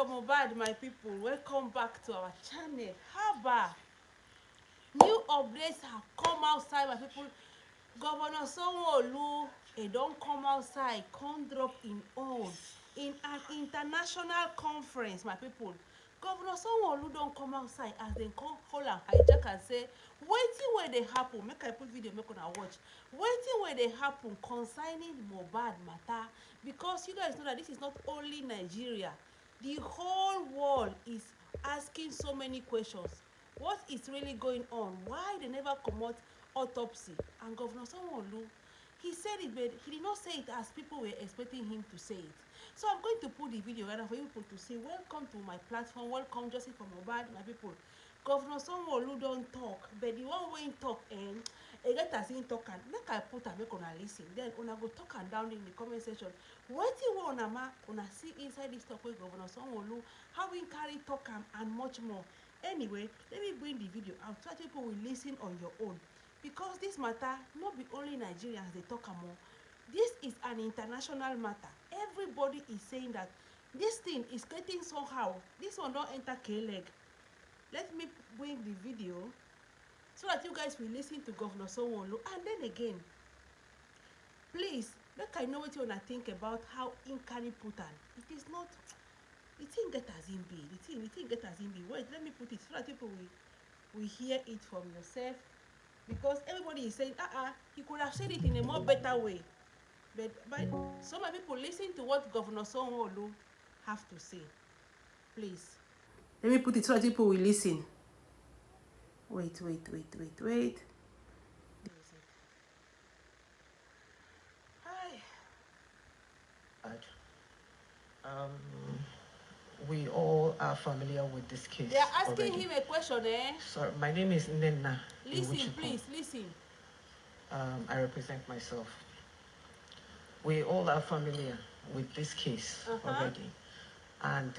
for mohbad, my people. Welcome back to our channel. Haba, new updates have come outside, my people. Governor sanwo don't come outside, come drop in own in an international conference, my people. Governor sanwo don't come outside as dem come call am hijack and say wetin wey dey happen. Make I put video make una watch wetin wey dey happen concerning mohbad matter, because you guys know that this is not only Nigeria. The whole world is asking so many questions. What is really going on? Why they never comot autopsy? And Governor sanwo he said it, but he did not say it as people were expecting him to say it. So I'm going to put the video right now for you people to see. Welcome to my platform. Welcome Justice for mohbad, my people. Governor sanwo don't talk, but the one wey him talk e get as him talk am. Make I put am make una lis ten, then una go talk am down in the comment section. Wetin wey una see inside this talk wey Governor sanwo how him carry talk am and much more. Anyway, let me bring the video out so that people will listen on your own, because this matter not be only Nigerians they talk about. This is an international matter. Everybody is saying that this thing is getting somehow. This one don't enter K-leg. Let me bring the video so that you guys will listen to Governor sanwo and then again, please make I know what you wanna think about how him carry put am. It is not the thing get as him be. The thing get as him be. Wait, let me put it so that people will hear it from yourself, because everybody is saying he could have said it in a more better way, but some people listen to what Governor sanwo have to say. Please let me put it so that people will listen. Wait. Hi. We all are familiar with this case. They are asking already. him a question, eh? Sorry, my name is Nenna. Listen, please, listen. I represent myself. We all are familiar with this case already. And,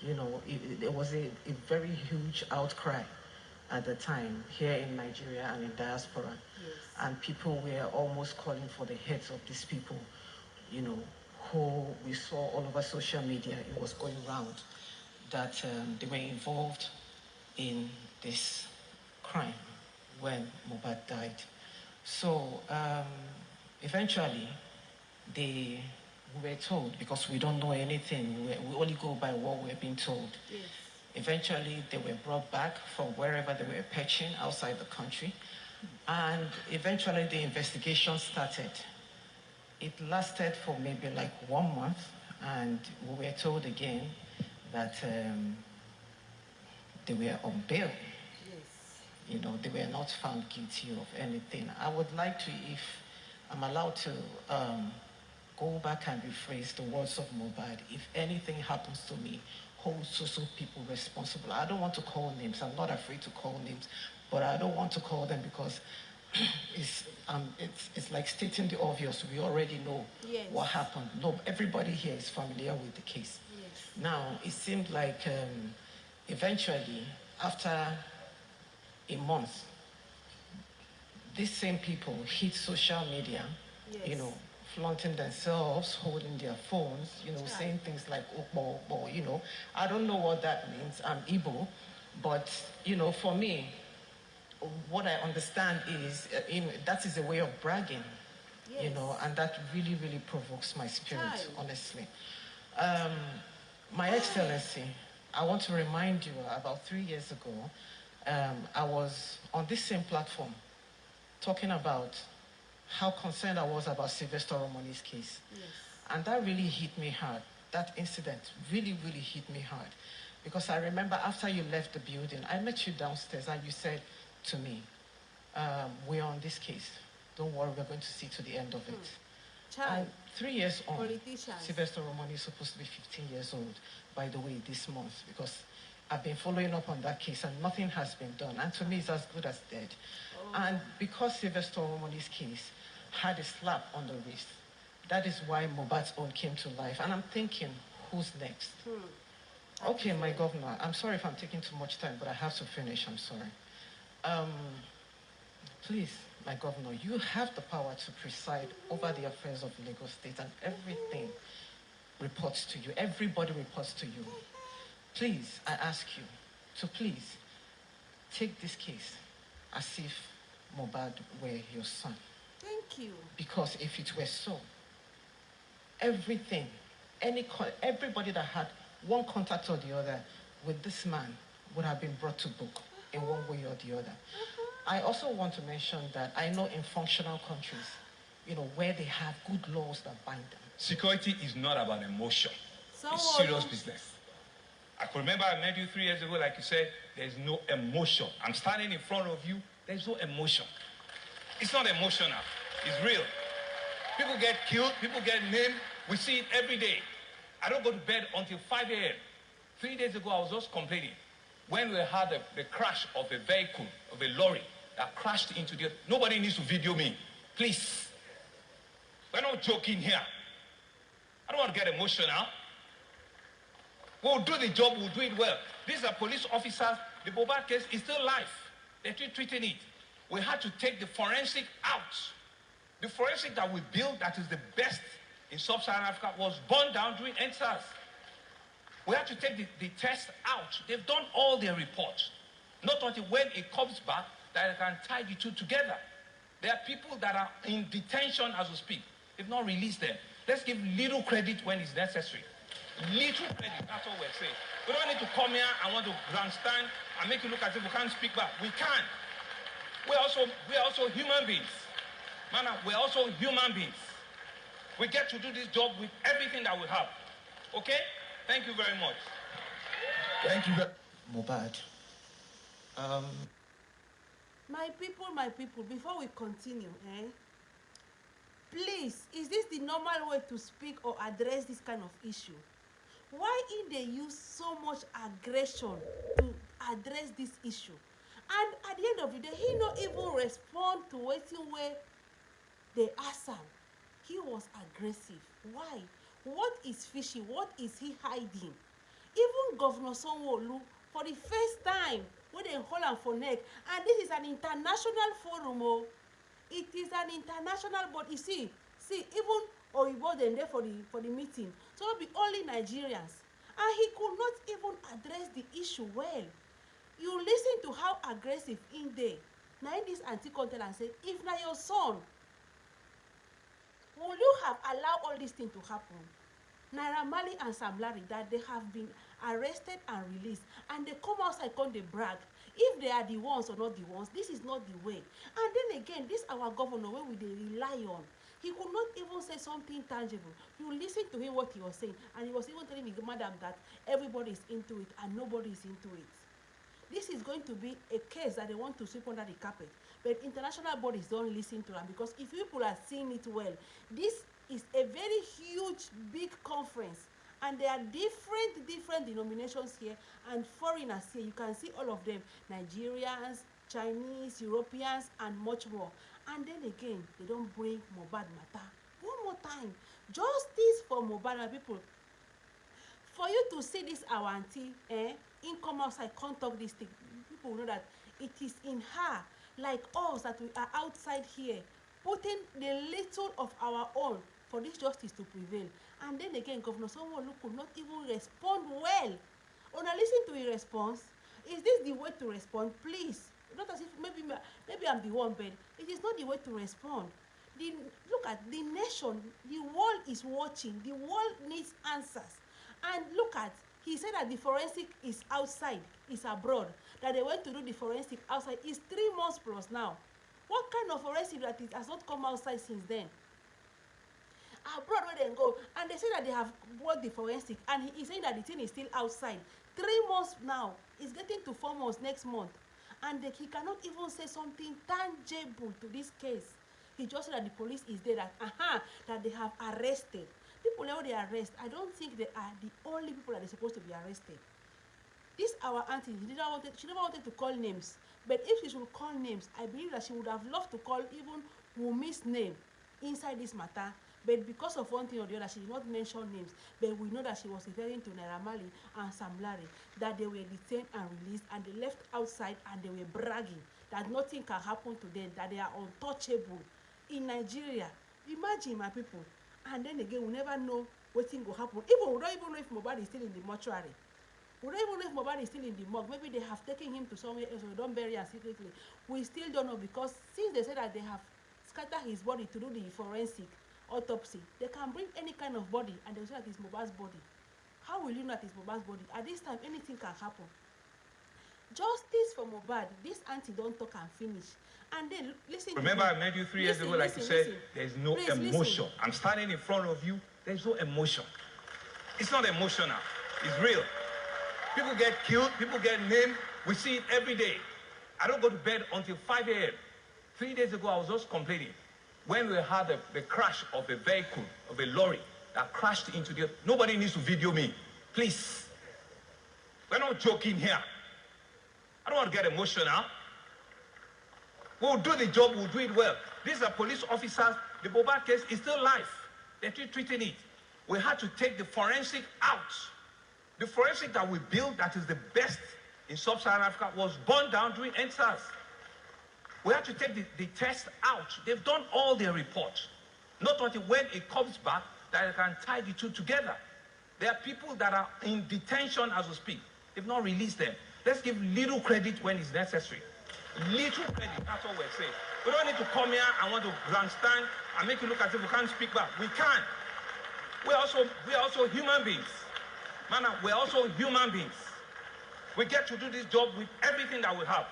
you know, there was a very huge outcry at the time here in Nigeria and in diaspora. Yes. And people were almost calling for the heads of these people, you know, who we saw all over social media. It was going around that they were involved in this crime when mohbad died. So eventually we were told, because we don't know anything, we only go by what we're being told. Yes. Eventually they were brought back from wherever they were perching outside the country, and eventually the investigation started. It lasted for maybe like 1 month, and we were told again that they were on bail. Yes. You know, they were not found guilty of anything. I would like to, if I'm allowed to, go back and rephrase the words of mohbad. If anything happens to me, hold so people responsible. I don't want to call names. I'm not afraid to call names, but I don't want to call them because it's like stating the obvious. We already know what happened. No, everybody here is familiar with the case. Yes. Now, it seemed like eventually, after a month, these same people hit social media, you know, flaunting themselves, holding their phones, you know, saying things like, oh, you know. I don't know what that means. I'm Igbo, but, you know, for me, what I understand is that is a way of bragging, you know, and that really, really provokes my spirit, honestly. My Excellency, I want to remind you, about 3 years ago, I was on this same platform talking about how concerned I was about Sylvester Romani's case. Yes. And that really hit me hard. That incident really, really hit me hard. Because I remember after you left the building, I met you downstairs and you said to me, we're on this case. Don't worry, we're going to see to the end of it. And 3 years on, Sylvester Romani is supposed to be 15 years old, by the way, this month, because I've been following up on that case and nothing has been done. And to me, it's as good as dead. And because Sylvester Romani's case had a slap on the wrist, that is why mohbad's own came to life. And I'm thinking, who's next? Okay, my governor, I'm sorry if I'm taking too much time, but I have to finish, I'm sorry. Please, my governor, you have the power to preside over the affairs of Lagos State and everything. reports to you. Everybody reports to you. Please, I ask you to please take this case as if Mohbad were your son. Thank you. Because if it were so, everything, everybody that had one contact or the other with this man would have been brought to book in one way or the other. I also want to mention that I know in functional countries, where they have good laws that bind them. Security is not about emotion. Sanwo It's serious business. I could remember I met you 3 years ago, like you said, there's no emotion. I'm standing in front of you, there's no emotion. It's not emotional, it's real. People get killed, people get named, we see it every day. I don't go to bed until 5 a.m. 3 days ago, I was just complaining. When we had the crash of a vehicle, of a lorry that crashed into the... Nobody needs to video me, please. We're not joking here. I don't want to get emotional. We'll do the job, we'll do it well. These are police officers. The Mohbad case is still live. They're still treating it. We had to take the forensic out. The forensic that we built, that is the best in sub-Saharan Africa, was burned down during NSAS. We had to take the test out. They've done all their reports. Not until when it comes back that they can tie the two together. There are people that are in detention as we speak. They've not released them. Let's give little credit when it's necessary. Little credit, that's all we're saying. We don't need to come here and want to grandstand and make it look as if we can't speak back. We can. We're also human beings. Man, we're also human beings. We get to do this job with everything that we have. Okay? Thank you very much. Thank you. Mohbad. My people, before we continue, please, is this the normal way to speak or address this kind of issue? Why in they use so much aggression to address this issue? And at the end of the day, he not even respond to waiting where they ask him. He was aggressive. Why? What is fishy? What is he hiding? Even Governor Sanwo, for the first time, when they hold him for neck, and this is an international forum, it is an international, but you see, even Oyibo them there for the meeting, so not be only Nigerians, and he could not even address the issue well. You listen to how aggressive in there. Now this auntie come tell and say, if na your son, will you have allowed all these things to happen? Marley and Larry, that they have been arrested and released, and they come outside come they brag. If they are the ones or not the ones, this is not the way. And then again, this our governor, where we they rely on, he could not even say something tangible. You listen to him what he was saying, and he was even telling me, madam, that everybody is into it and nobody is into it. This is going to be a case that they want to sweep under the carpet, but international bodies don't listen to them, because if people are seeing it well, this is a very huge, big conference, and there are different denominations here and foreigners here. You can see all of them, Nigerians, Chinese, Europeans, and much more. And then again, they don't bring Mohbad matter. One more time, justice for Mohbad, my people. For you to see this our auntie, in come outside, can't talk this thing, people know that it is in her, like us, that we are outside here, putting the little of our own for this justice to prevail. And then again, Governor Sanwo could not even respond well. Una listen to his response. Is this the way to respond? Please, not as if maybe I'm the one, but it is not the way to respond. Look at the nation, the world is watching, the world needs answers. And look at, he said that the forensic is outside, is abroad, that they went to do the forensic outside. It's 3 months plus now. What kind of forensic that it has not come outside since then? Abroad where they go, and they say that they have bought the forensic, and he is saying that the thing is still outside. 3 months now, it's getting to 4 months next month, and he cannot even say something tangible to this case. He just said that the police is there, that they have arrested. People now they arrest, I don't think they are the only people that are supposed to be arrested. This our auntie, she never wanted to call names, but if she should call names, I believe that she would have loved to call even Wumi's name inside this matter. But because of one thing or the other, she did not mention names. But we know that she was referring to Marley and Larry, that they were detained and released, and they left outside, and they were bragging that nothing can happen to them, that they are untouchable in Nigeria. Imagine, my people. And then again, we never know wetin go happen. Even we don't even know if mohbad is still in the mortuary. We don't even know if mohbad is still in the morgue. Maybe they have taken him to somewhere else, or they don't bury him secretly. We still don't know, because since they say that they have scattered his body to do the forensic autopsy, they can bring any kind of body and they will say that it's mohbad's body. How will you know that it's mohbad's body? At this time, anything can happen. Justice for mohbad. This auntie don't talk and finish. And then listen. Remember, I met you 3 years ago, like you said, there's no emotion. I'm standing in front of you, there's no emotion. It's not emotional, it's real. People get killed, people get named, we see it every day. I don't go to bed until 5 a.m. 3 days ago, I was just complaining. When we had the crash of a vehicle, of a lorry, that crashed into the... Nobody needs to video me, please. We're not joking here. I don't want to get emotional. We'll do the job, we'll do it well. These are police officers. The mohbad case is still live. They're still treating it. We had to take the forensic out. The forensic that we built, that is the best in sub-Saharan Africa, was burned down during NSAS. We had to take the test out. They've done all their reports. Not until when it comes back that they can tie the two together. There are people that are in detention as we speak. They've not released them. Let's give little credit when it's necessary. Little credit, that's all we're saying. We don't need to come here and want to grandstand and make it look as if we can't speak back. We can. We're also human beings. Man, we're also human beings. We get to do this job with everything that we have.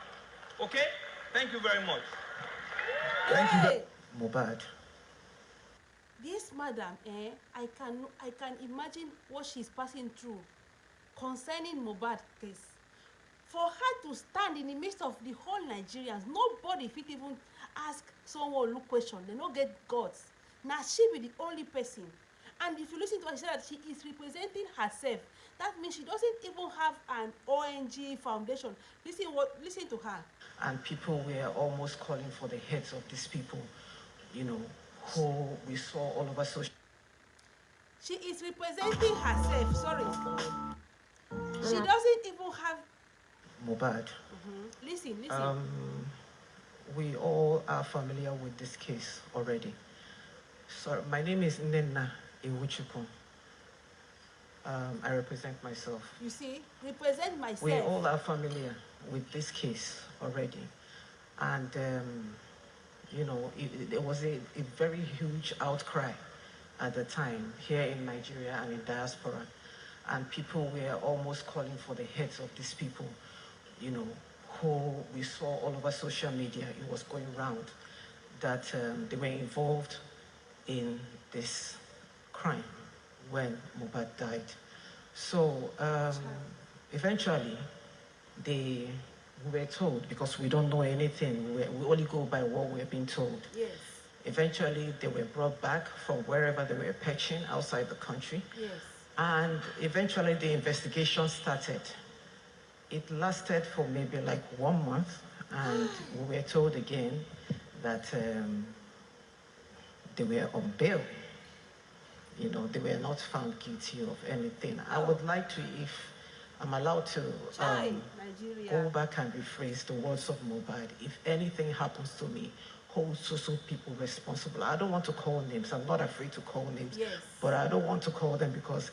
Okay? Thank you very much. Thank you. mohbad. This madam, I can imagine what she's passing through concerning mohbad case. For her to stand in the midst of the whole Nigerians, nobody fit even ask someone look question. They no get guts. Now she be the only person. And if you listen to her, she said that she is representing herself. That means she doesn't even have an ONG foundation. Listen to her. And people were almost calling for the heads of these people, you know, who we saw all over social. She is representing herself. Sorry. She doesn't even have mohbad. Listen. We all are familiar with this case already. So my name is Nena Iwuchukwu. I represent myself. You see, represent myself. We all are familiar with this case already. And, you know, there was a very huge outcry at the time here in Nigeria and in diaspora. And people were almost calling for the heads of these people, you know, who we saw all over social media. It was going round that they were involved in this crime when mohbad died. So eventually we were told, because we don't know anything, we only go by what we're being told. Yes. Eventually they were brought back from wherever they were perching outside the country. Yes. And eventually the investigation started. It lasted for maybe like 1 month, and we were told again that they were on bail. You know, they were not found guilty of anything. I would like to, if I'm allowed to, go back and rephrase the words of mohbad. If anything happens to me, hold so people responsible. I don't want to call names. I'm not afraid to call names. Yes. But I don't want to call them because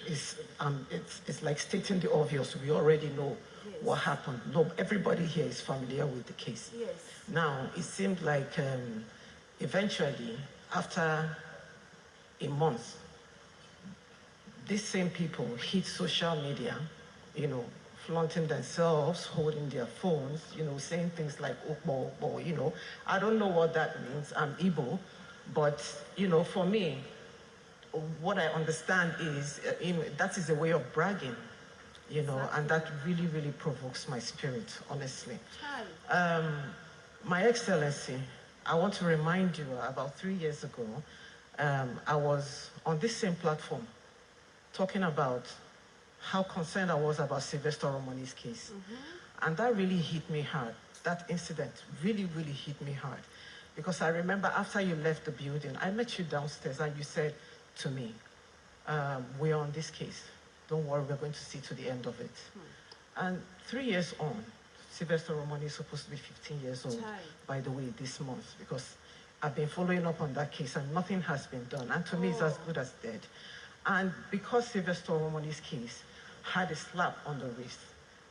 it's like stating the obvious. We already know what happened. No, everybody here is familiar with the case. Yes. Now, it seemed like eventually, after a month, these same people hit social media, you know, flaunting themselves, holding their phones, you know, saying things like, oh, you know. I don't know what that means. I'm Igbo, but, you know, for me, what I understand is that is a way of bragging, you know, and that really, really provokes my spirit, honestly. My Excellency, I want to remind you, about 3 years ago, I was on this same platform talking about how concerned I was about Sylvester Romani's case. And that really hit me hard. That incident really, really hit me hard. Because I remember after you left the building, I met you downstairs and you said to me, we're on this case. Don't worry, we're going to see to the end of it. And 3 years on, Sylvester Romani is supposed to be 15 years old, by the way, this month, because I've been following up on that case and nothing has been done. And to me, it's as good as dead. And because Sylvester Omoni's case had a slap on the wrist,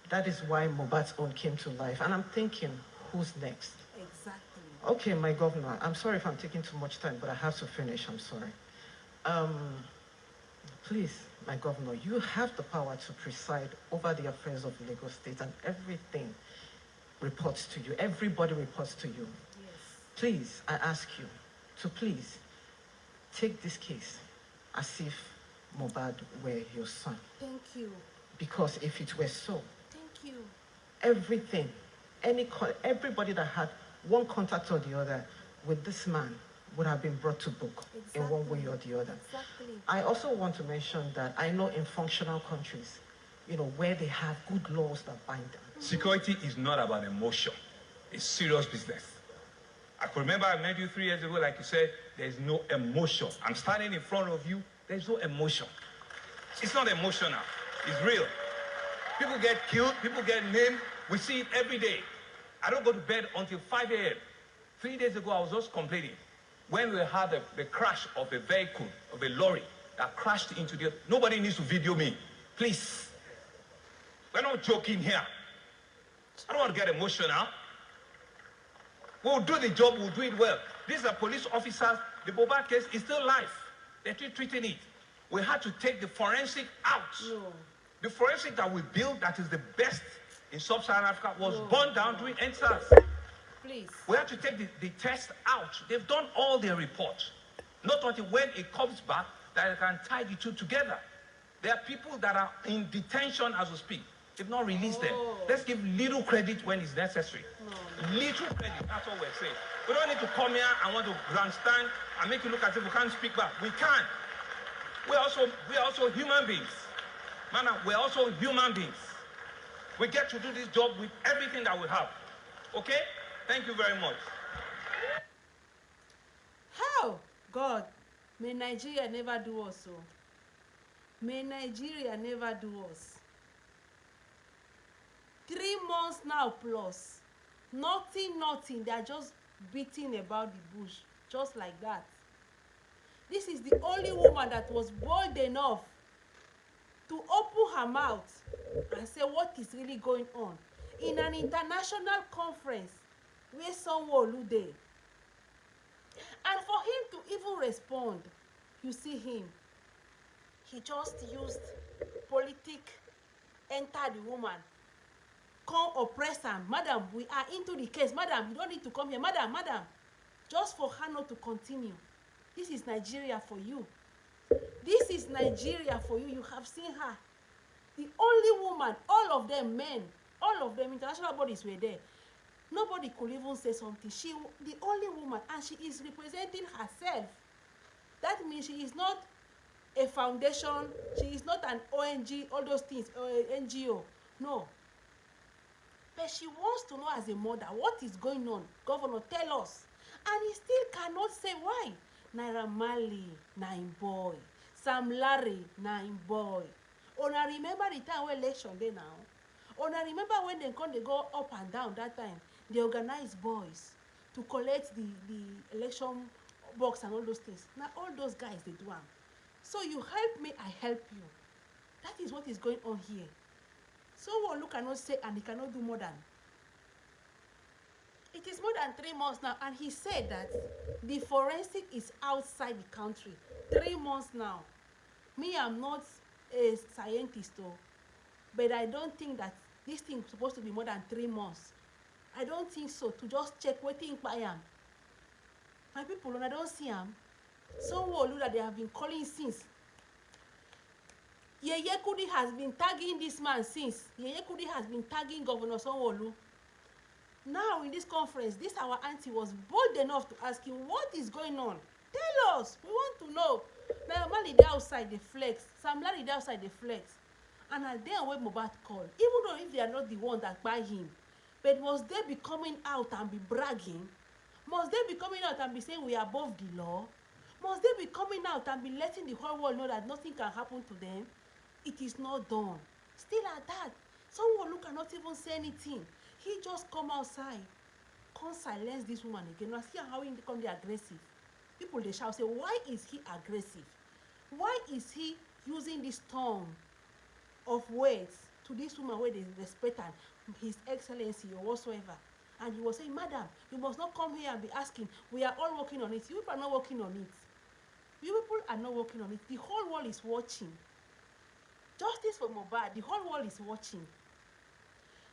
that is why Mohbad's own came to life. And I'm thinking, who's next? Exactly. Okay, my governor, I'm sorry if I'm taking too much time, but I have to finish, I'm sorry. Please, my governor, you have the power to preside over the affairs of Lagos State, and everything reports to you. Everybody reports to you. Yes. Please, I ask you to please take this case as if Mohbad were your son. Thank you. Because if it were so, Thank you. everything, everybody that had one contact or the other with this man would have been brought to book in one way or the other. Exactly. I also want to mention that I know in functional countries, where they have good laws that bind them. Security is not about emotion. It's serious business. I can remember I met you 3 years ago, like you said, there's no emotion. I'm standing in front of you, there's no emotion. It's not emotional, it's real. People get killed, people get named, we see it every day. I don't go to bed until 5 a.m. 3 days ago, I was just complaining. When we had the crash of a vehicle, of a lorry, that crashed into the... Nobody needs to video me, please. We're not joking here. I don't want to get emotional. We'll do the job, we'll do it well. These are police officers. The mohbad case is still live. They're still treating it. We had to take the forensic out. No. The forensic that we built, that is the best in sub-Saharan Africa, was burned down during NSAS. Please. We had to take the test out. They've done all their reports. Not until when it comes back that they can tie the two together. There are people that are in detention as we speak. They've not released them. Let's give little credit when it's necessary. Little credit, that's what we're saying. We don't need to come here and want to grandstand and make you look as if we can't speak back. We can. We're also human beings. Man, we're also human beings. We get to do this job with everything that we have. Okay? Thank you very much. How? God, may Nigeria never do us so. May Nigeria never do us. 3 months now plus. Nothing. They are just beating about the bush. Just like that. This is the only woman that was bold enough to open her mouth and say what is really going on in an international conference where sanwo dey. And for him to even respond, you see him, he just used politic, enter the woman, come oppress am. Madam, we are into the case. Madam, you don't need to come here. Madam, just for her not to continue. This is Nigeria for you. This is Nigeria for you. You have seen her. The only woman, all of them men, all of them international bodies were there. Nobody could even say something. She, the only woman, and she is representing herself. That means she is not a foundation. She is not an ONG, all those things, or an NGO. No. But she wants to know as a mother what is going on. Governor, tell us. And he still cannot say why. Naira Marley, na him boy. Sam Larry, na him boy. Una remember the time when election dey now? Una remember when they go up and down that time? They organize boys to collect the election box and all those things. Now all those guys, they do am. So you help me, I help you. That is what is going on here. Someone who cannot say and he cannot do more than. It is more than 3 months now, and he said that the forensic is outside the country. 3 months now. Me, I'm not a scientist, though, but I don't think that this thing is supposed to be more than 3 months. I don't think so. To just check waiting by am. My people, when I don't see am, someone that they have been calling since. Yeye Kudi has been tagging this man since. Yeye Kudi has been tagging Governor Sanwo-Olu. Now in this conference, this our auntie was bold enough to ask him what is going on. Tell us. We want to know. Now Marley dey outside the flex. Sam Larry dey outside the flex. And at then when Mohbad called, even though if they are not the one that buy him, but must they be coming out and be bragging? Must they be coming out and be saying we are above the law? Must they be coming out and be letting the whole world know that nothing can happen to them? It is not done. Still at that, someone who cannot even say anything. He just come outside, can't silence this woman again. Now see how he become aggressive. People they shout say, why is he aggressive? Why is he using this tone of words to this woman where they respect her, his excellency or whatsoever? And he was saying, madam, you must not come here and be asking. We are all working on it. You people are not working on it. You people are not working on it. The whole world is watching. Justice for Mohbad, the whole world is watching.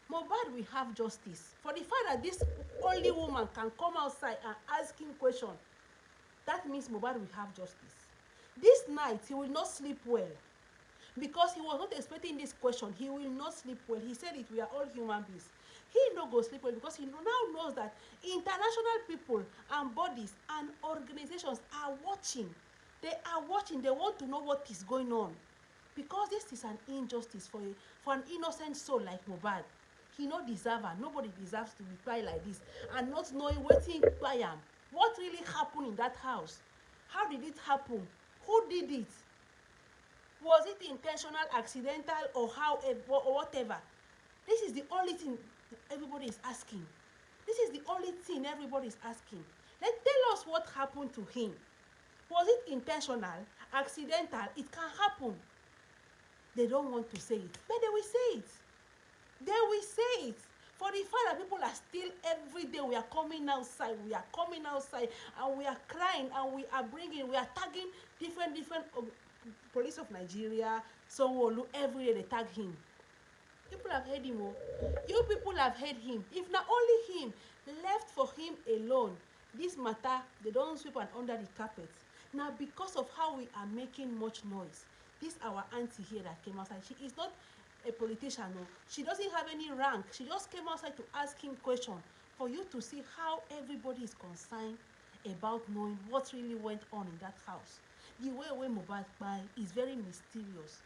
Mohbad will have justice. For the fact that this only woman can come outside and ask him question, that means Mohbad will have justice. This night, he will not sleep well. Because he was not expecting this question. He will not sleep well. He said it, we are all human beings. He no go sleep well because he now knows that international people and bodies and organizations are watching. They are watching. They want to know what is going on. Because this is an injustice for an innocent soul like Mohbad. He no deserve her. Nobody deserves to be cry like this. And not knowing wetin kpai am. What really happened in that house? How did it happen? Who did it? Was it intentional, accidental, or whatever? This is the only thing everybody is asking. This is the only thing everybody is asking. Tell us what happened to him. Was it intentional, accidental? It can happen. They don't want to say it, but they will say it. They will say it. For the fact that people are still every day, we are coming outside, and we are crying, and we are tagging different police of Nigeria, sanwo every day they tag him. People have heard him. You people have heard him. If not only him, left for him alone, this matter, they don't sweep and under the carpet. Now, because of how we are making much noise, this our auntie here that came outside, she is not a politician. No. She doesn't have any rank. She just came outside to ask him question for you to see how everybody is concerned about knowing what really went on in that house. The way Mohbad kpai is very mysterious.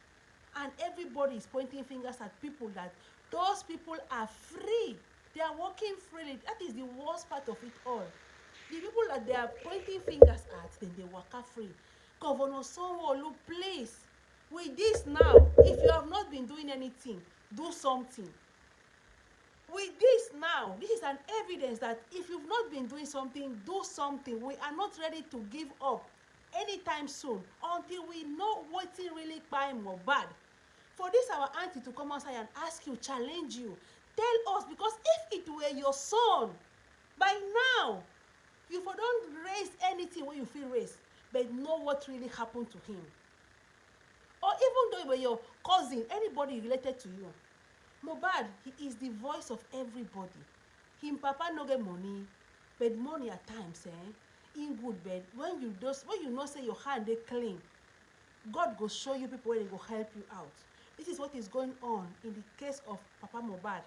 And everybody is pointing fingers at people that those people are free. They are working freely. That is the worst part of it all. The people that they are pointing fingers at, then they waka free. Governor Sanwo, please, with this now, if you have not been doing anything, do something. With this now, this is an evidence that if you've not been doing something, do something. We are not ready to give up anytime soon until we know what really kpai Mohbad. For this our auntie to come outside and ask you, challenge you, tell us, because if it were your son, by now, you for don't raise anything when you feel raised, but know what really happened to him. Or even though it were your cousin, anybody related to you, Mohbad, he is the voice of everybody. Him papa no get money, but money at times, in good bed. When you know say your hand they clean, God go show you people where they go help you out. This is what is going on in the case of Papa Mohbad.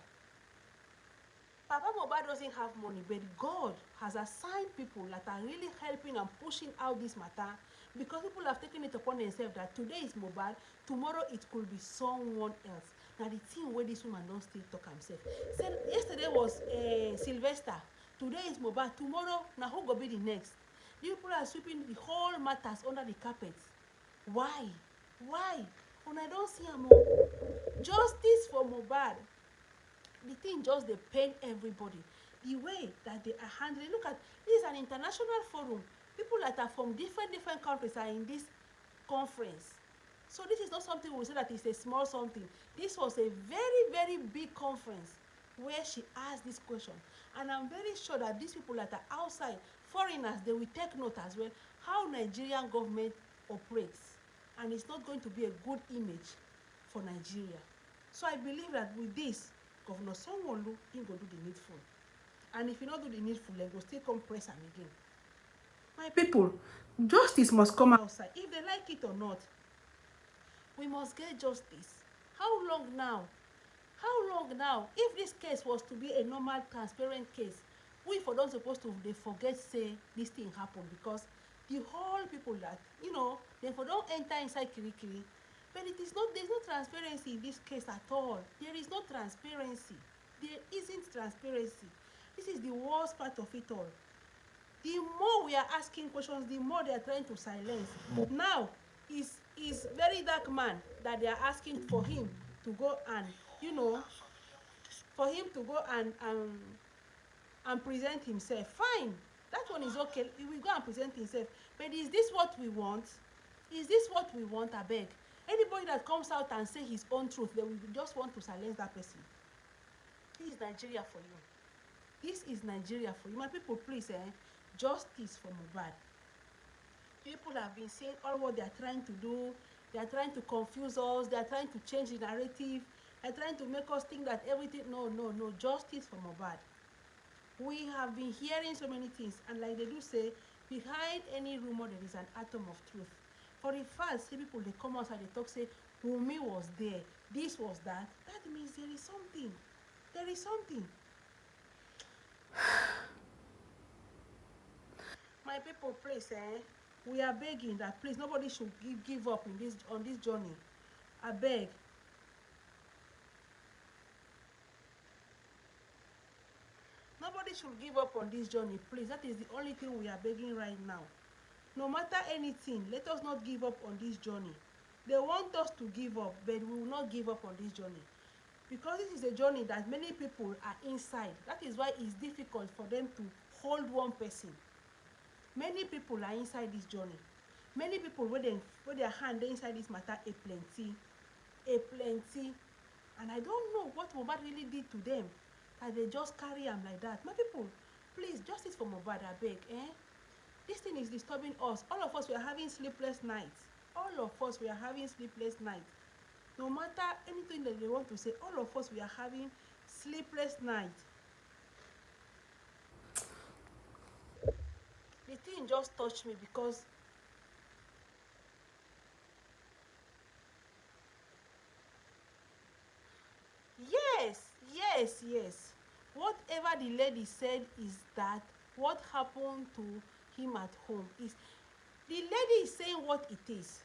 Papa Mohbad doesn't have money, but God has assigned people that are really helping and pushing out this matter, because people have taken it upon themselves that today is Mohbad, tomorrow it could be someone else. Now the thing where this woman don't still talk himself. Said yesterday was Sylvester, today is Mohbad, tomorrow now who go be the next? People are sweeping the whole matters under the carpet. Why? When I don't see am justice for Mohbad. The thing just they pain everybody. The way that they are handling. Look at this is an international forum. People that are from different countries are in this conference. So this is not something we say that it's a small something. This was a very big conference where she asked this question. And I'm very sure that these people that are outside, foreigners, they will take note as well how Nigerian government operates. And it's not going to be a good image for Nigeria. So I believe that with this, Governor Sanwo he go do the needful. And if you not do the needful, they go still come press am again. My people, justice must come outside. If they like it or not, we must get justice. How long now? If this case was to be a normal, transparent case, we for don't supposed to they forget say this thing happened, because the whole people that they for don't enter inside kirikiri. But there's no transparency in this case at all. There is no transparency. There isn't transparency. This is the worst part of it all. The more we are asking questions, the more they are trying to silence. Now, is very dark man that they are asking for him to go and, and present himself, fine, that one is okay, he will go and present himself. But is this what we want? Is this what we want? Abeg, anybody that comes out and say his own truth, they will just want to silence that person. This is Nigeria for you. This is Nigeria for you. My people, please, justice for Mohbad. People have been saying all what they are trying to do. They are trying to confuse us. They are trying to change the narrative. They are trying to make us think that everything. No, no, no. Justice for Mohbad. We have been hearing so many things, and like they do say, behind any rumor there is an atom of truth. For the fact, say people they come outside, they talk, say Wumi was there, this was that. That means there is something. There is something. My people, please, we are begging that please nobody should give up in this on this journey. I beg. Nobody should give up on this journey, please. That is the only thing we are begging right now. No matter anything, let us not give up on this journey. They want us to give up, but we will not give up on this journey. Because this is a journey that many people are inside. That is why it's difficult for them to hold one person. Many people are inside this journey. Many people with their hand inside this matter a plenty. And I don't know what Mohbad really did to them, that they just carry him like that. My people, please, justice for Mohbad, I beg. This thing is disturbing us. All of us, we are having sleepless nights. All of us, we are having sleepless nights. No matter anything that they want to say, all of us, we are having sleepless nights. The thing just touched me because yes. Whatever the lady said is that what happened to him at home is the lady is saying what it is.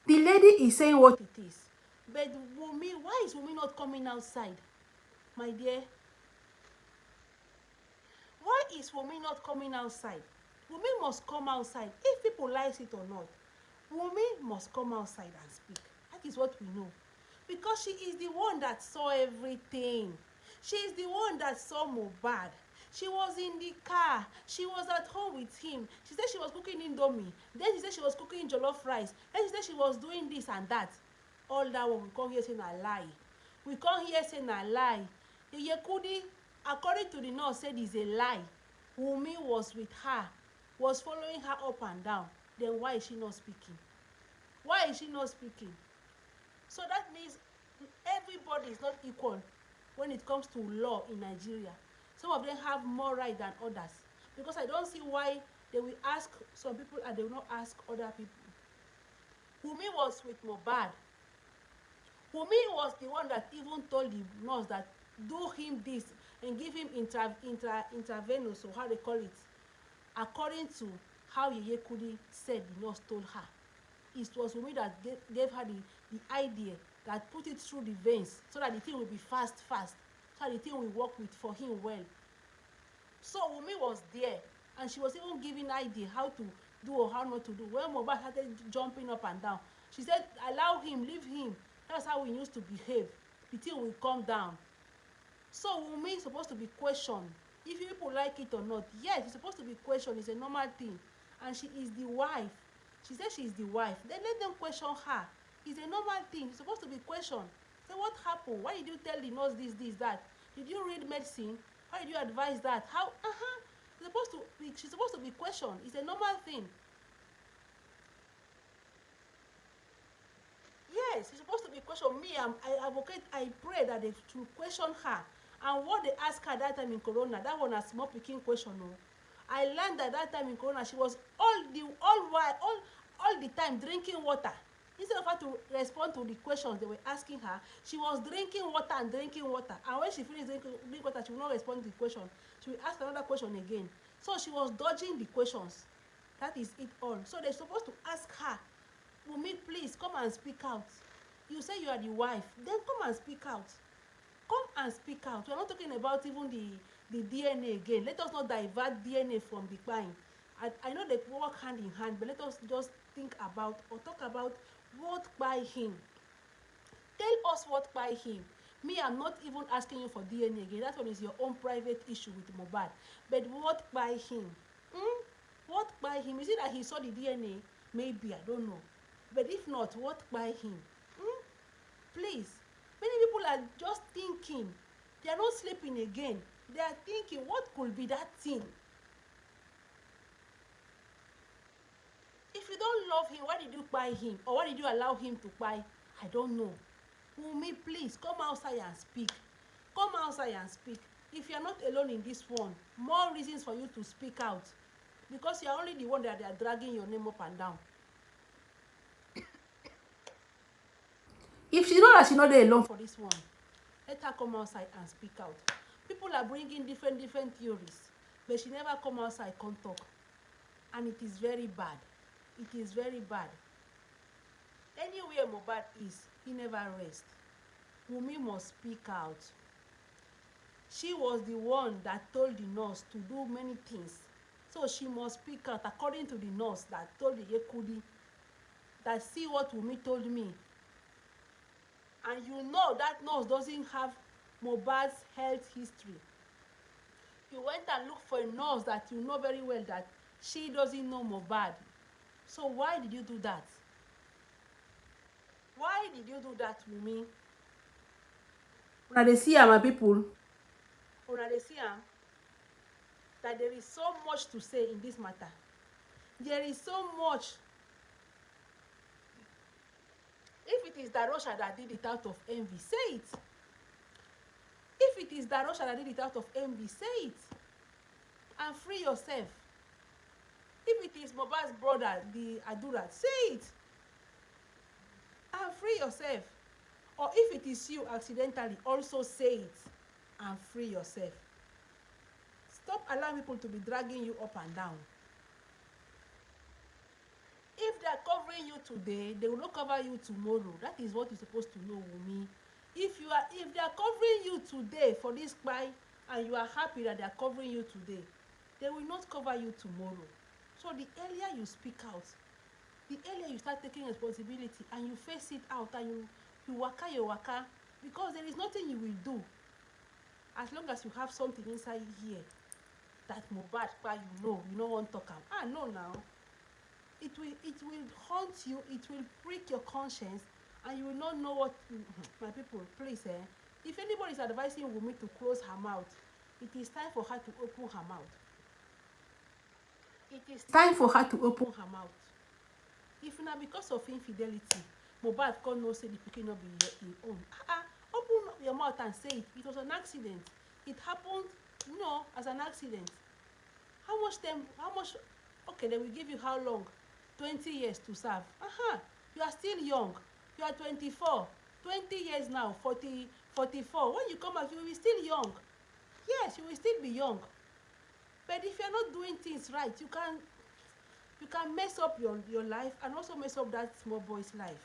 The lady is saying what it is. But Wumi, why is Wumi not coming outside? My dear, why is Wumi not coming outside? Wumi must come outside. If people like it or not, Wumi must come outside and speak. That is what we know. Because she is the one that saw everything. She is the one that saw Mohbad. She was in the car. She was at home with him. She said she was cooking indomie. Then she said she was cooking jollof rice. Then she said she was doing this and that. All that one we come here saying a lie. We come here saying a lie. Yekudi, according to the nurse, said is a lie. Wumi was with her, was following her up and down. Then why is she not speaking? Why is she not speaking? So that means everybody is not equal when it comes to law in Nigeria. Some of them have more right than others. Because I don't see why they will ask some people and they will not ask other people. Wumi was with Mohbad. Wumi was the one that even told the nurse that do him this and give him intravenous, or how they call it. According to how Yeye Kudi said the nurse told her. It was Wumi that gave her the idea, that put it through the veins so that the thing will be fast, so that the thing will work with for him well. So Wumi was there, and she was even giving idea how to do or how not to do. When Mohbad started jumping up and down, she said, allow him, leave him. That's how we used to behave. The thing will calm down. So Wumi is supposed to be questioned. If people like it or not, yes, it's supposed to be questioned. It's a normal thing. And she is the wife. She said she is the wife. Then let them question her. It's a normal thing. It's supposed to be questioned. Say, what happened? Why did you tell the nurse this, that? Did you read medicine? How did you advise that? How? She's supposed to be questioned. It's a normal thing. Yes, she's supposed to be questioned. Me, I advocate, I pray that they should question her. And what they asked her that time in Corona, that one a small picking question. No. I learned that time in Corona, she was all the time drinking water. Instead of her to respond to the questions they were asking her, she was drinking water. And when she finished drinking water, she will not respond to the question. She will ask another question again. So she was dodging the questions. That is it all. So they're supposed to ask her, Wumi, please come and speak out. You say you are the wife, then come and speak out. Come and speak out. We're not talking about even the DNA again. Let us not divert DNA from the kpai. I know they work hand in hand, but let us just think about or talk about what kpai him. Tell us what kpai him. Me, I'm not even asking you for DNA again. That one is your own private issue with Mohbad. But what by him? What by him? Is it that he saw the DNA? Maybe, I don't know. But if not, what by him? Please. Many people are just thinking. They are not sleeping again. They are thinking, what could be that thing? If you don't love him, why did you buy him? Or why did you allow him to buy? I don't know. Wumi, please come outside and speak. Come outside and speak. If you are not alone in this one, more reasons for you to speak out. Because you are only the one that they are dragging your name up and down. If she know that she not there alone for this one, let her come outside and speak out. People are bringing different theories, but she never come outside and talk. And it is very bad. It is very bad. Anywhere Mohbad is, he never rests. Wumi must speak out. She was the one that told the nurse to do many things. So she must speak out according to the nurse that told the Yekudi that see what Wumi told me. And you know that nurse doesn't have Mohbad's health history. You went and looked for a nurse that you know very well that she doesn't know Mohbad. So why did you do that? Why did you do that with me? Una dey see am, my people. Una dey see am that there is so much to say in this matter. There is so much. If it is Darosha that did it out of envy, say it. If it is Darosha that did it out of envy, say it. And free yourself. If it is Mohbad's brother, the Adurat, say it. And free yourself. Or if it is you accidentally, also say it. And free yourself. Stop allowing people to be dragging you up and down. If they are covering you today, they will not cover you tomorrow. That is what you're supposed to know, Wumi. If they are covering you today for this kpai, and you are happy that they are covering you today, they will not cover you tomorrow. So the earlier you speak out, the earlier you start taking responsibility and you face it out and you waka your waka, because there is nothing you will do as long as you have something inside here that Mohbad kpai you no want talk am. No now. It will haunt you, it will prick your conscience, and you will not know what. My people, please, if anybody is advising Wumi to close her mouth, it is time for her to open her mouth. It is time for her to open her mouth. If not because of infidelity, Mohbad can't know say the pikin no be your own. Open your mouth and say it. It was an accident. It happened, as an accident. How much? Okay, then we give you how long? 20 years to serve. You are still young. You are 24. 20 years now, 44. When you come back, you will be still young. Yes, you will still be young. But if you are not doing things right, you can mess up your life and also mess up that small boy's life.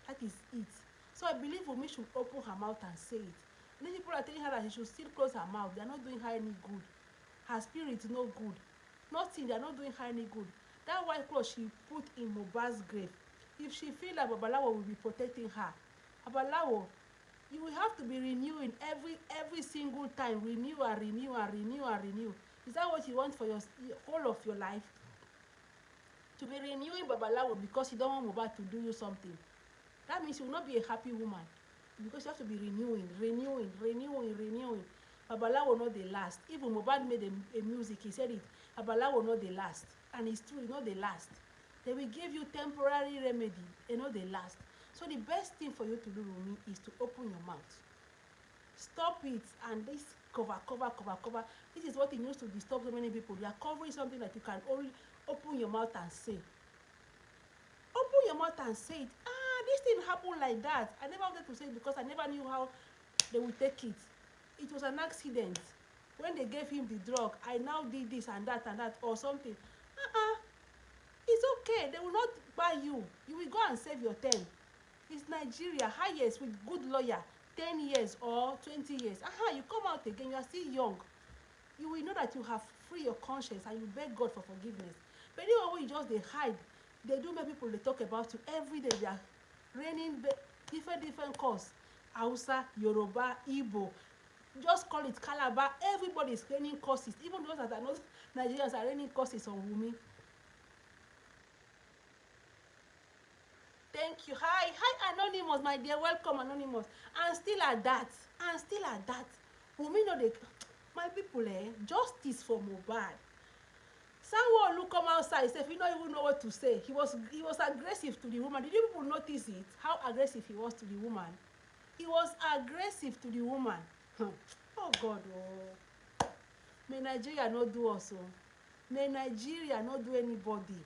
That is it. So I believe Wumi should open her mouth and say it. Many people are telling her that she should still close her mouth. They are not doing her any good. Her spirit is no good. Nothing, they are not doing her any good. That white cloth she put in Mohbad's grave, if she feel like Babalawo will be protecting her, Babalawo, you will have to be renewing every single time. Renew. Is that what you want for your whole of your life? To be renewing Babalawo because you don't want Mohbad to do you something. That means you will not be a happy woman. Because you have to be renewing. Babalawo not the last. Even Mohbad made a music, he said it. Babalawo not the last. And it's true, not the last. They will give you temporary remedy, not the last. So the best thing for you to do, Wumi, is to open your mouth. Stop it. And this cover. This is what it used to disturb so many people. You are covering something that you can only open your mouth and say. Open your mouth and say it. This thing happened like that. I never wanted to say it because I never knew how they would take it. It was an accident. When they gave him the drug, I now did this and that or something. It's okay. They will not buy you. You will go and save your 10. It's Nigeria, highest with good lawyer, 10 years or 20 years. You come out again, you are still young. You will know that you have free your conscience and you beg God for forgiveness. But anyway, you just they hide. They do make people they talk about you every day. They are raining different cause. Hausa, Yoruba, Igbo, just call it Calabar. Everybody is raining curses. Even those that are not Nigerians are raining curses on Wumi. Thank you. Hi, Anonymous, my dear. Welcome, Anonymous. And still at that, Wumi no dey. My people, justice for mohbad. Sanwo come outside sef, he no even know what to say. He was aggressive to the woman. Did you people notice it? How aggressive he was to the woman? He was aggressive to the woman. Oh God, oh. May Nigeria not do us, oh. May Nigeria not do anybody.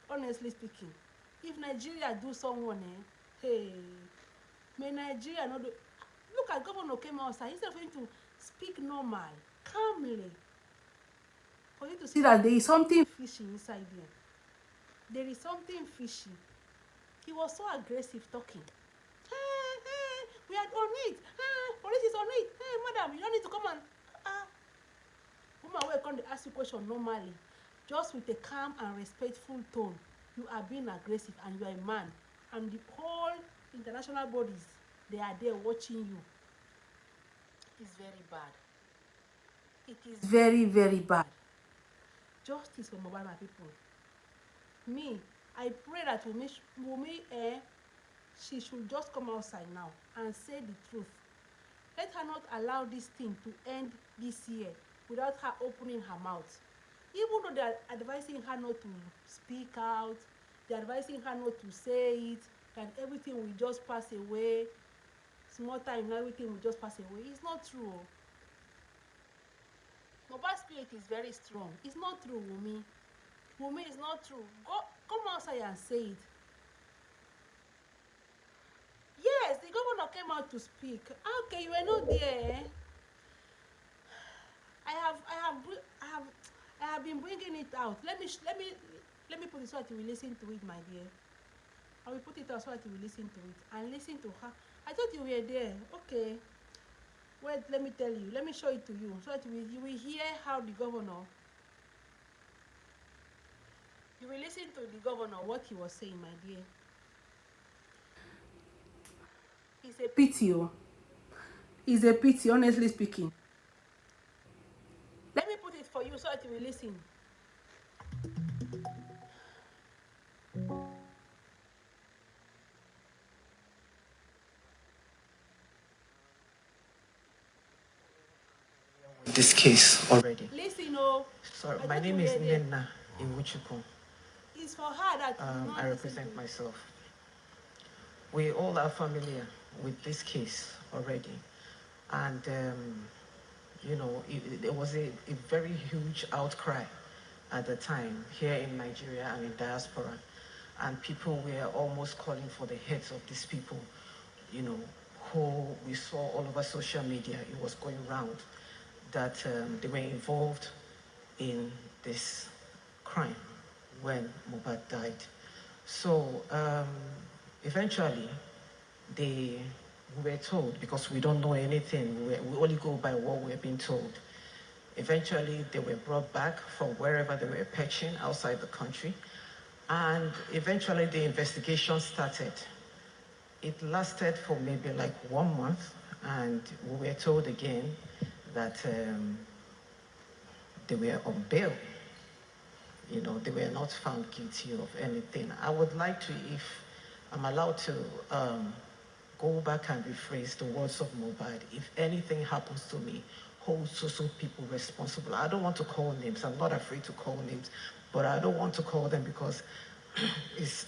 Honestly speaking, if Nigeria do someone, hey, may Nigeria not do. Look at governor came outside instead of him to speak normal, calmly. For you to see that there is something fishy inside there. There is something fishy. He was so aggressive talking. Hey, we are on it. Police is on it. Hey, madam, you don't need to come and woman will come to ask you question normally, just with a calm and respectful tone. You are being aggressive and you are a man, and the whole international bodies, they are there watching you. It is very bad. It is very, very bad. Justice for mohbad, my people. Me, I pray that Wumi, she should just come outside now and say the truth. Let her not allow this thing to end this year without her opening her mouth. Even though they are advising her not to speak out, they are advising her not to say it, that everything will just pass away. Small time, everything will just pass away. It's not true. Mohbad's spirit is very strong. It's not true, Wumi. Wumi is not true. Come outside and say it. Yes, the governor came out to speak. Okay, you were not there. I have been bringing it out. Let me put it so that you will listen to it, my dear. I will put it out so that you will listen to it and listen to her. I thought you were there. Okay. Wait, let me tell you. Let me show it to you so that you will hear how the governor. You will listen to the governor what he was saying, my dear. It's a pity, oh. It's a pity, honestly speaking. Let me put it for you so that you will listen. This case already. Listen, oh. Sorry, my name is Nena Iwuchukwu. It's for her that I represent myself. We all are familiar with this case already. And, you know, there was a very huge outcry at the time here in Nigeria and in diaspora. And people were almost calling for the heads of these people, you know, who we saw all over social media. It was going round that they were involved in this crime when mohbad died. So eventually we were told, because we don't know anything, we only go by what we're being told. Eventually they were brought back from wherever they were perching outside the country, and eventually the investigation started. It lasted for maybe like 1 month, and we were told again that they were on bail. You know, they were not found guilty of anything. I would like to, if I'm allowed to, go back and rephrase the words of mohbad. If anything happens to me, hold so people responsible. I don't want to call names. I'm not afraid to call names, but I don't want to call them because it's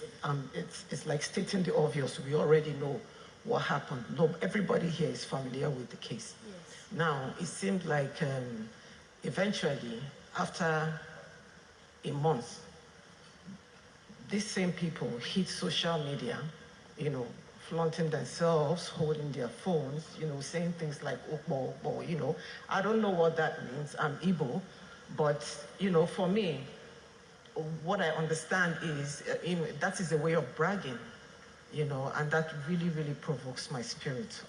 like stating the obvious. We already know what happened. No, everybody here is familiar with the case. Yes. Now, it seemed like eventually, after a month, these same people hit social media, you know, flaunting themselves, holding their phones, you know, saying things like, oh, you know. I don't know what that means. I'm Igbo, but, you know, for me, what I understand is, that is a way of bragging, you know, and that really, really provokes my spirit.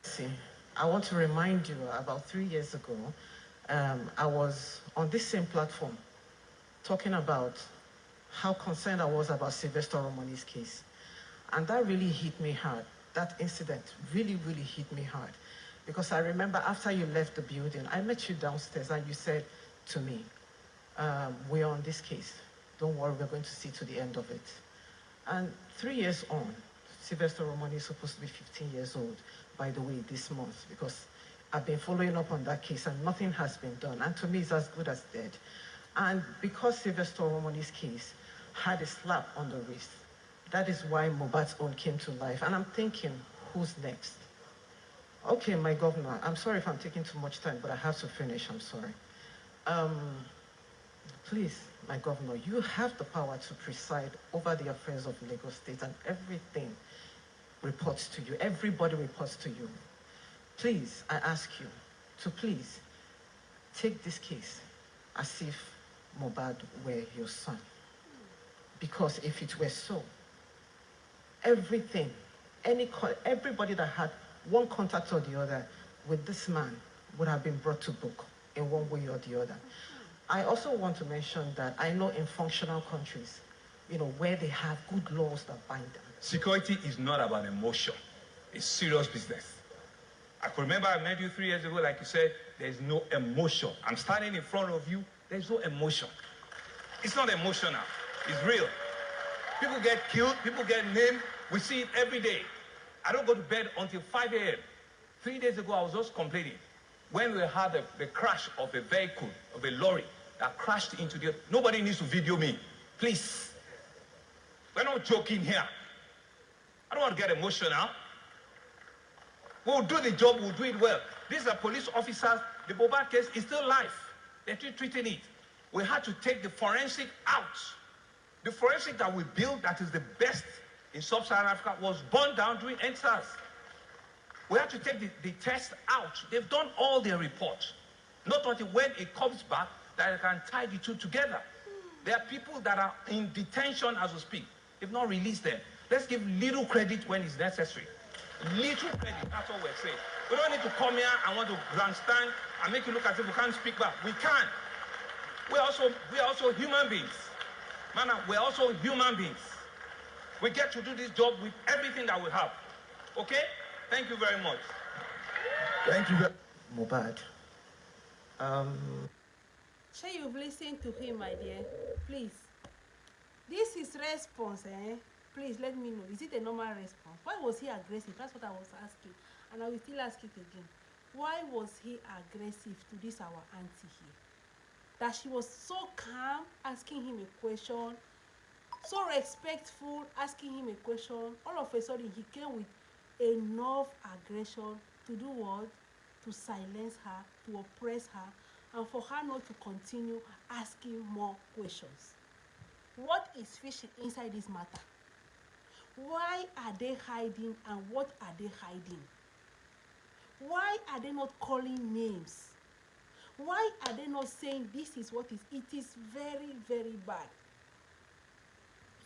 See, I want to remind you, about 3 years ago, I was on this same platform talking about how concerned I was about Sylvester Romani's case. And that really hit me hard. That incident really, really hit me hard. Because I remember after you left the building, I met you downstairs and you said to me, we're on this case. Don't worry, we're going to see to the end of it. And 3 years on, Sylvester Romani is supposed to be 15 years old, by the way, this month, because I've been following up on that case and nothing has been done. And to me, it's as good as dead. And because Sylvester Romani's case had a slap on the wrist, that is why Mohbad's own came to life. And I'm thinking, who's next? Okay, my governor, I'm sorry if I'm taking too much time, but I have to finish, I'm sorry. Please, my governor, you have the power to preside over the affairs of Lagos State, and everything reports to you. Everybody reports to you. Please, I ask you to please take this case as if Mohbad were your son. Because if it were so, everything, everybody that had one contact or the other with this man would have been brought to book in one way or the other. I also want to mention that I know in functional countries, where they have good laws that bind them. Security is not about emotion. It's serious business. I can remember I met you 3 years ago, like you said, there's no emotion. I'm standing in front of you, there's no emotion. It's not emotional, it's real. People get killed, people get named, we see it every day. I don't go to bed until 5 a.m. 3 days ago, I was just complaining. When we had the crash of a vehicle, of a lorry, that crashed into the... Nobody needs to video me, please. We're not joking here. I don't want to get emotional. We'll do the job, we'll do it well. These are police officers. The mohbad case is still live. They're still treating it. We had to take the forensic out. The forensic that we built, that is the best in sub-Saharan Africa, was burned down during NSAS. We had to take the test out. They've done all their reports. Not until when it comes back that I can tie the two together. There are people that are in detention as we speak. They've not released them. Let's give little credit when it's necessary. Little credit, that's all we're saying. We don't need to come here and want to grandstand and make it look as if we can't speak back. We can. We are also human beings. Man, we're also human beings. We get to do this job with everything that we have. Okay? Thank you very much. Thank you. Mohbad. Sure, you've listened to him, my dear. Please. This is response, eh? Please let me know. Is it a normal response? Why was he aggressive? That's what I was asking. And I will still ask it again. Why was he aggressive to this our auntie here? That she was so calm, asking him a question, so respectful, asking him a question. All of a sudden, he came with enough aggression to do what? To silence her, to oppress her, and for her not to continue asking more questions. What is fishy inside this matter? Why are they hiding, and what are they hiding? Why are they not calling names? Why are they not saying this is what is? It is very, very bad.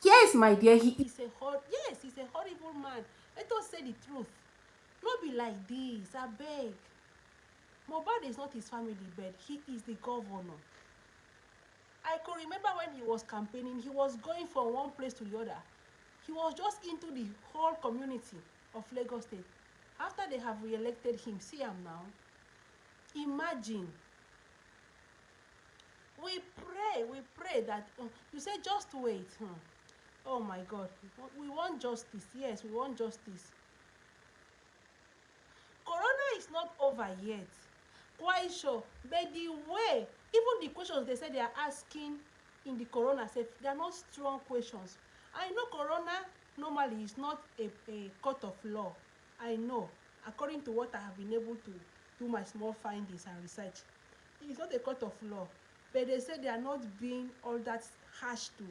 Yes, my dear, he's a horrible man. Let us say the truth. Not be like this, I beg. Mohbad is not his family bed. He is the governor. I could remember when he was campaigning, he was going from one place to the other. He was just into the whole community of Lagos State. After they have re-elected him, see him now. Imagine. We pray that, you say just wait. Oh my God, we want justice. Yes, we want justice. Corona is not over yet. Quite sure. But the way, even the questions they say they are asking in the corona, they are not strong questions. I know corona normally is not a court of law. I know, according to what I have been able to do my small findings and research. It's not a court of law. But they say they are not being all that harsh to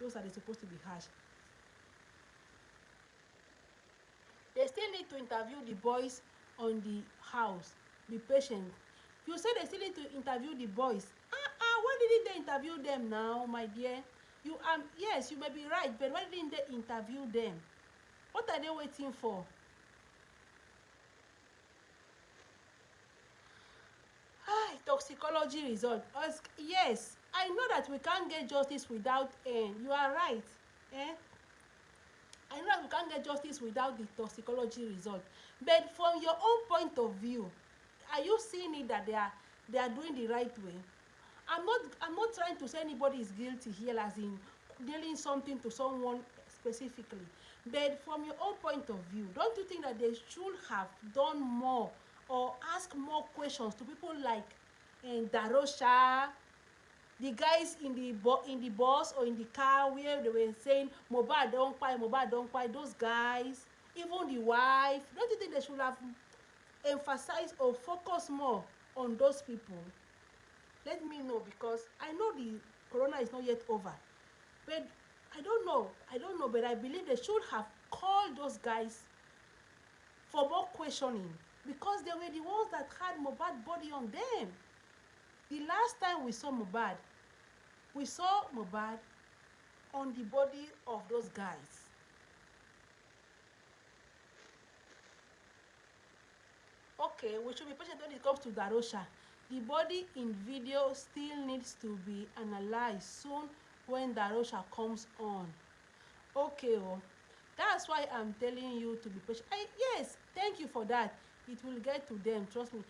those that are supposed to be harsh. They still need to interview the boys on the house, the patient. You say they still need to interview the boys. Why didn't they interview them now, my dear? You yes, you may be right, but why didn't they interview them? What are they waiting for? Toxicology result. Yes, I know that we can't get justice without you are right. I know that we can't get justice without the toxicology result, but from your own point of view, are you seeing it that they are doing the right way? I'm not trying to say anybody is guilty here, as in dealing something to someone specifically, but from your own point of view, don't you think that they should have done more or ask more questions to people like Darosha, the guys in the bus or in the car where they were saying mohbad don kpai, mohbad don kpai, those guys, even the wife? Don't you think they should have emphasized or focused more on those people? Let me know, because I know the corona is not yet over, but I don't know, but I believe they should have called those guys for more questioning, because they were the ones that had mohbad body on them. The last time we saw mohbad on the body of those guys. Okay, we should be patient when it comes to Darosha. The body in video still needs to be analyzed soon when Darosha comes on. Okay, oh, that's why I'm telling you to be patient. Yes, thank you for that. It will get to them, trust me.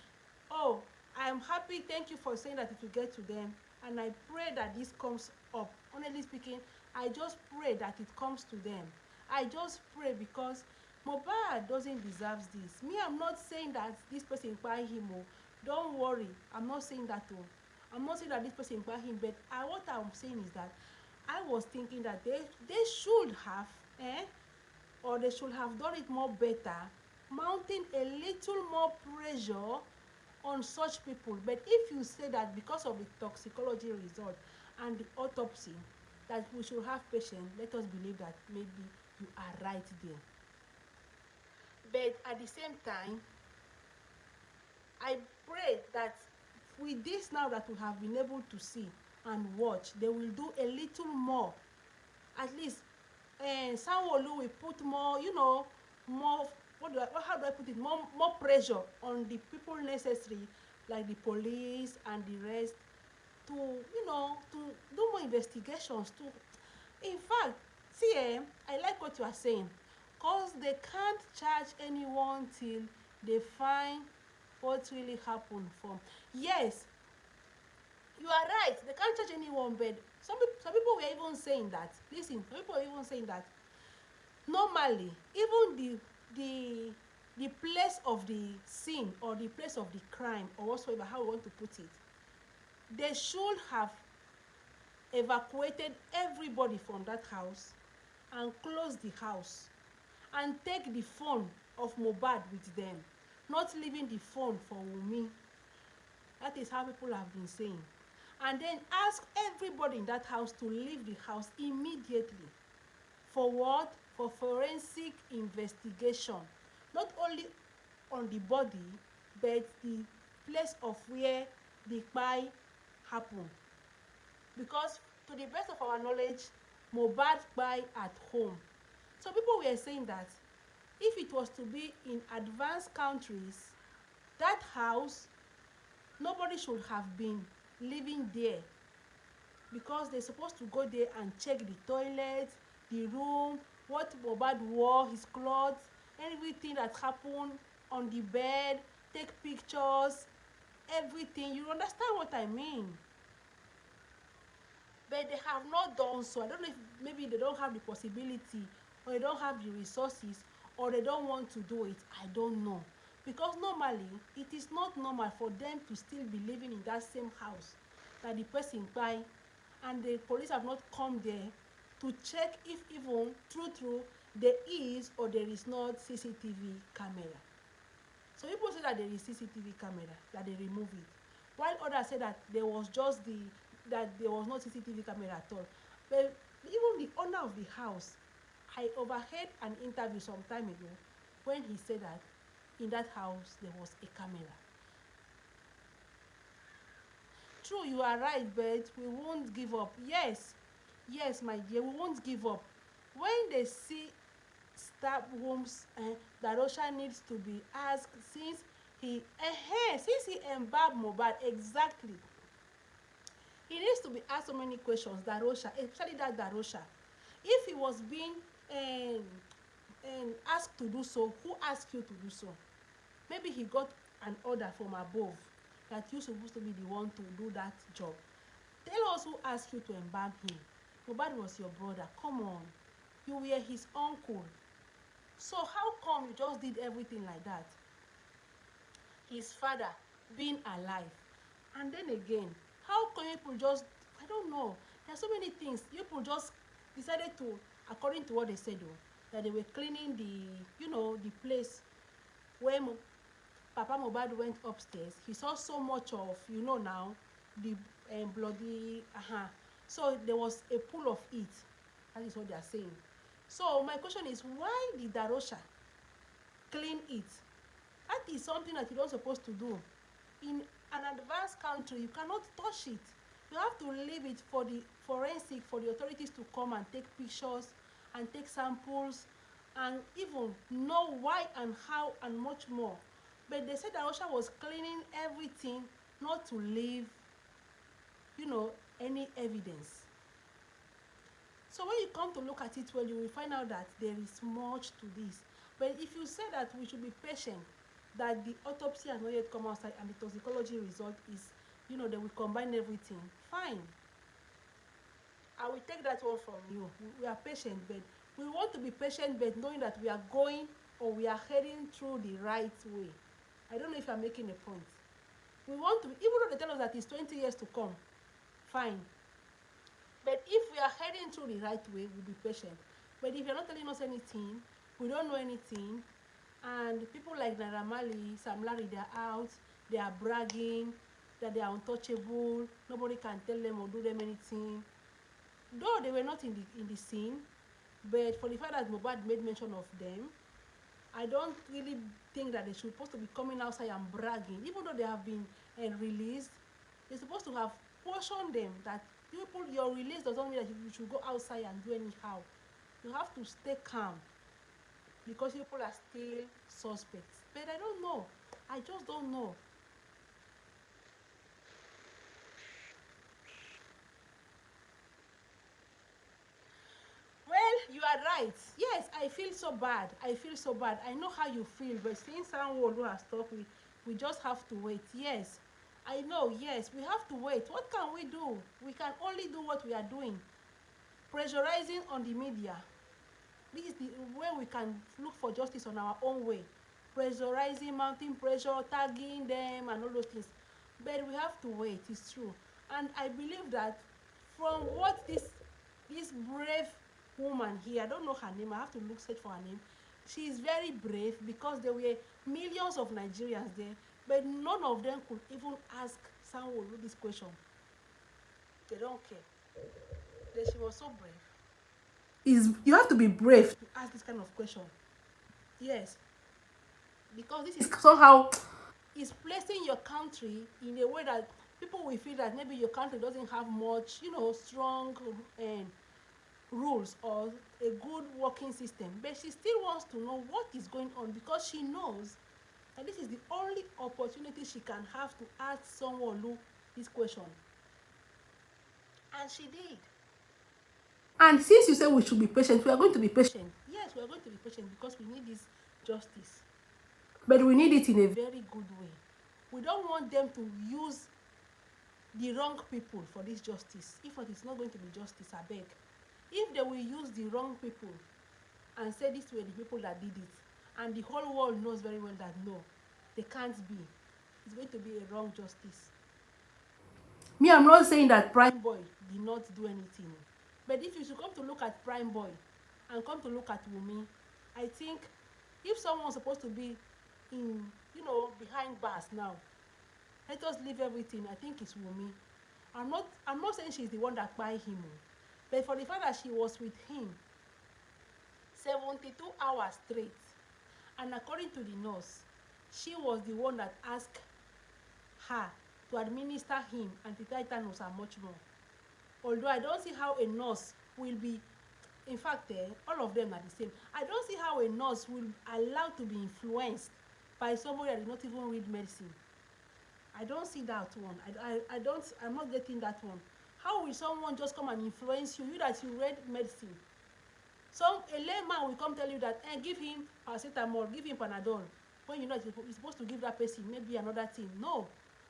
Oh, I'm happy. Thank you for saying that it will get to them, and I pray that this comes up. Honestly speaking, I just pray that it comes to them. I just pray, because mohbad doesn't deserve this. Me, I'm not saying that this person kpai him, oh, don't worry, I'm not saying that, oh. I'm not saying that this person kpai him, but what I'm saying is that I was thinking that they should have or they should have done it more better, mounting a little more pressure on such people. But if you say that because of the toxicology result and the autopsy that we should have patience, let us believe that maybe you are right there. But at the same time, I pray that with this now that we have been able to see and watch, they will do a little more. At least sanwo will put more, more, how do I put it, more pressure on the people necessary, like the police and the rest, to to do more investigations. To, in fact, see, I like what you are saying, cause they can't charge anyone till they find what really happened from. Yes, you are right, they can't charge anyone, but some people were even saying that, listen, some people were even saying that normally, even the place of the scene or the place of the crime, or whatsoever, how we want to put it, they should have evacuated everybody from that house and close the house and take the phone of mohbad with them, not leaving the phone for wumi. That is how people have been saying. And then ask everybody in that house to leave the house immediately. For what? For forensic investigation. Not only on the body, but the place of where the kpai happened. Because to the best of our knowledge, mohbad kpai at home. So people were saying that if it was to be in advanced countries, that house, nobody should have been living there, because they're supposed to go there and check the toilet, the room, what mohbad wore, his clothes, everything that happened on the bed, take pictures, everything. You understand what I mean? But they have not done so. I don't know if maybe they don't have the possibility, or they don't have the resources, or they don't want to do it. I don't know. Because normally, it is not normal for them to still be living in that same house that the person kpai, and the police have not come there to check if even true there is or there is not CCTV camera. So people say that there is CCTV camera, that they remove it, while others say that there was that there was no CCTV camera at all. But even the owner of the house, I overheard an interview some time ago when he said that in that house there was a camera. True, you are right, but we won't give up. Yes, my dear, we won't give up. When they see stab wounds, Darosha needs to be asked, since he embalmed mohbad, exactly. He needs to be asked so many questions, Darosha, especially that Darosha. If he was being asked to do so, who asked you to do so? Maybe he got an order from above that you're supposed to be the one to do that job. Tell us who asked you to embalm him. Mohbad was your brother. Come on. You were his uncle. So how come you just did everything like that? His father being alive. And then again, how come people just, I don't know. There are so many things. People just decided to, according to what they said, though, that they were cleaning the place where Papa Mohbad went upstairs. He saw so much of, now, the bloody, so there was a pool of it. That is what they are saying. So my question is, why did Darosha clean it? That is something that you're not supposed to do. In an advanced country, you cannot touch it. You have to leave it for the forensic, for the authorities to come and take pictures and take samples and even know why and how and much more. But they said that Darosha was cleaning everything, not to leave, any evidence. So when you come to look at it well, you will find out that there is much to this. But if you say that we should be patient, that the autopsy has not yet come outside and the toxicology result is, they will combine everything, fine. I will take that one from you. We are patient, but we want to be patient, but knowing that we are going or we are heading through the right way. I don't know if I'm making a point. We want to, even though they tell us that it's 20 years to come, fine. But if we are heading through the right way, we'll be patient. But if you're not telling us anything, we don't know anything, and people like Naira Marley, Marley, they're out, they are bragging that they are untouchable, nobody can tell them or do them anything. Though they were not in the scene, but for the fact that Mohbad made mention of them, I don't really think that they should supposed to be coming outside and bragging. Even though they have been released, they're supposed to have cautioned them that your release doesn't mean that you should go outside and do anyhow. You have to stay calm because people are still suspects. But I don't know. I just don't know. Well, you are right. Yes, I feel so bad. I feel so bad. I know how you feel, but since sanwo has talked, we just have to wait. Yes, I know. Yes, we have to wait. What can we do? We can only do what we are doing. Pressurizing on the media. This is the way we can look for justice on our own way. Pressurizing, mounting pressure, tagging them and all those things. But we have to wait, it's true. And I believe that from what this brave woman here, I don't know her name, I have to search for her name. She is very brave because there were millions of Nigerians there, but none of them could even ask sanwo this question. They don't care. That she was so brave. You have to be brave to ask this kind of question. Yes, because this is somehow is placing your country in a way that people will feel that maybe your country doesn't have much, strong rules or a good working system. But she still wants to know what is going on because she knows that this is the only opportunity she can have to ask someone this question. And she did. And since you say we should be patient, we are going to be patient. Yes, we are going to be patient because we need this justice. But we need it in a very good way. We don't want them to use the wrong people for this justice. If not, it's not going to be justice, I beg. If they will use the wrong people and say these were the people that did it, and the whole world knows very well that no, they can't be, it's going to be a wrong justice. Me, I'm not saying that Prime Boy did not do anything. But if you should come to look at Prime Boy and come to look at Wumi, I think if someone's supposed to be in, behind bars now, let us leave everything. I think it's Wumi. I'm not saying she's the one that kpai him, but for the fact that she was with him 72 hours straight, and according to the nurse, she was the one that asked her to administer him anti-tetanus and much more. Although I don't see how a nurse will be, in fact, all of them are the same. I don't see how a nurse will allow to be influenced by somebody that did not even read medicine. I don't see that one. I'm not getting that one. How will someone just come and influence you? You that you read medicine. A layman will come tell you that, give him paracetamol, give him Panadol, when you know you're supposed to give that person maybe another thing. No.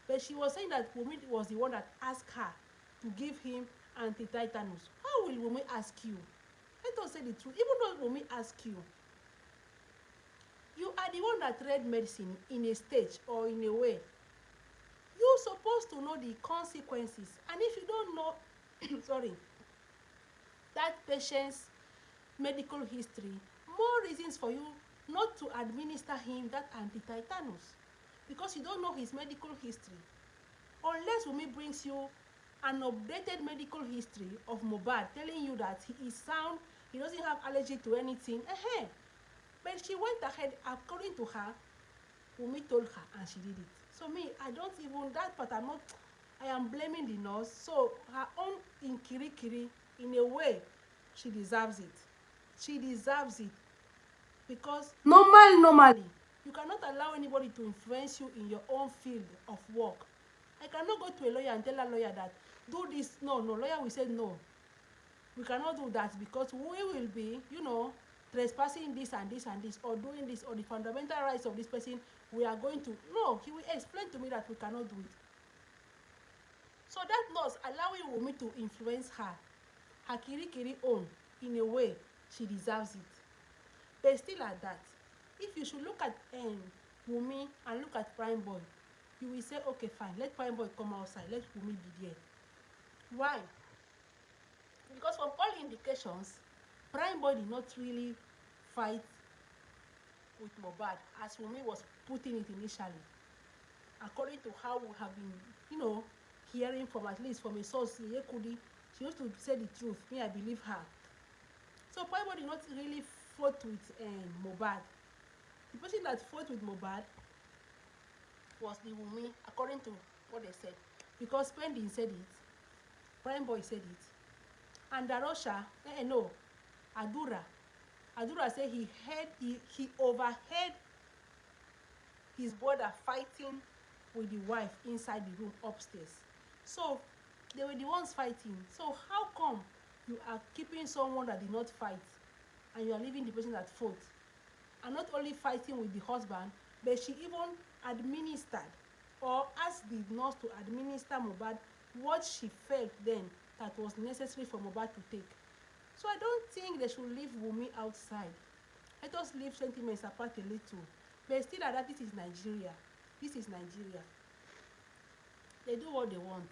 But she was saying that Wumi was the one that asked her to give him anti-tetanus. How will Wumi ask you? Let us say the truth. Even though Wumi ask you, you are the one that read medicine in a stage or in a way. You're supposed to know the consequences. And if you don't know, sorry, that patient's medical history, more reasons for you not to administer him that anti-tetanus, because you don't know his medical history. Unless Wumi brings you an updated medical history of mohbad, telling you that he is sound, he doesn't have allergy to anything. But she went ahead, according to her, Wumi told her, and she did it. So me, I don't even, that part I am blaming the nurse. So her own in kirikiri, in a way, she deserves it. She deserves it. Because normally, you cannot allow anybody to influence you in your own field of work. I cannot go to a lawyer and tell a lawyer that, do this. No, lawyer will say no. We cannot do that because we will be, trespassing this and this and this, or doing this, or the fundamental rights of this person, we are going to. No, he will explain to me that we cannot do it. So that nurse allowing Wumi to influence her kirikiri own, in a way, she deserves it. But still at that, if you should look at Wumi and look at Prime Boy, you will say, okay, fine, let Prime Boy come outside, let Wumi be there. Why? Because from all indications, Prime Boy did not really fight with mohbad as Wumi was putting it initially. According to how we have been, hearing from, at least from a source, Yekudi, she used to say the truth. Me, I believe her. So Prime Boy did not really fought with mohbad. The person that fought with mohbad was the Wumi, according to what they said. Because Pending said it, Prime Boy said it, and Darosha, Adura said he overheard his brother fighting with the wife inside the room upstairs. So they were the ones fighting. So how come you are keeping someone that did not fight, and you are leaving the person that fought? And not only fighting with the husband, but she even administered or asked the nurse to administer mohbad what she felt then that was necessary for mohbad to take. So I don't think they should leave Wumi outside. Let us leave sentiments apart a little. But still that this is Nigeria. This is Nigeria. They do what they want.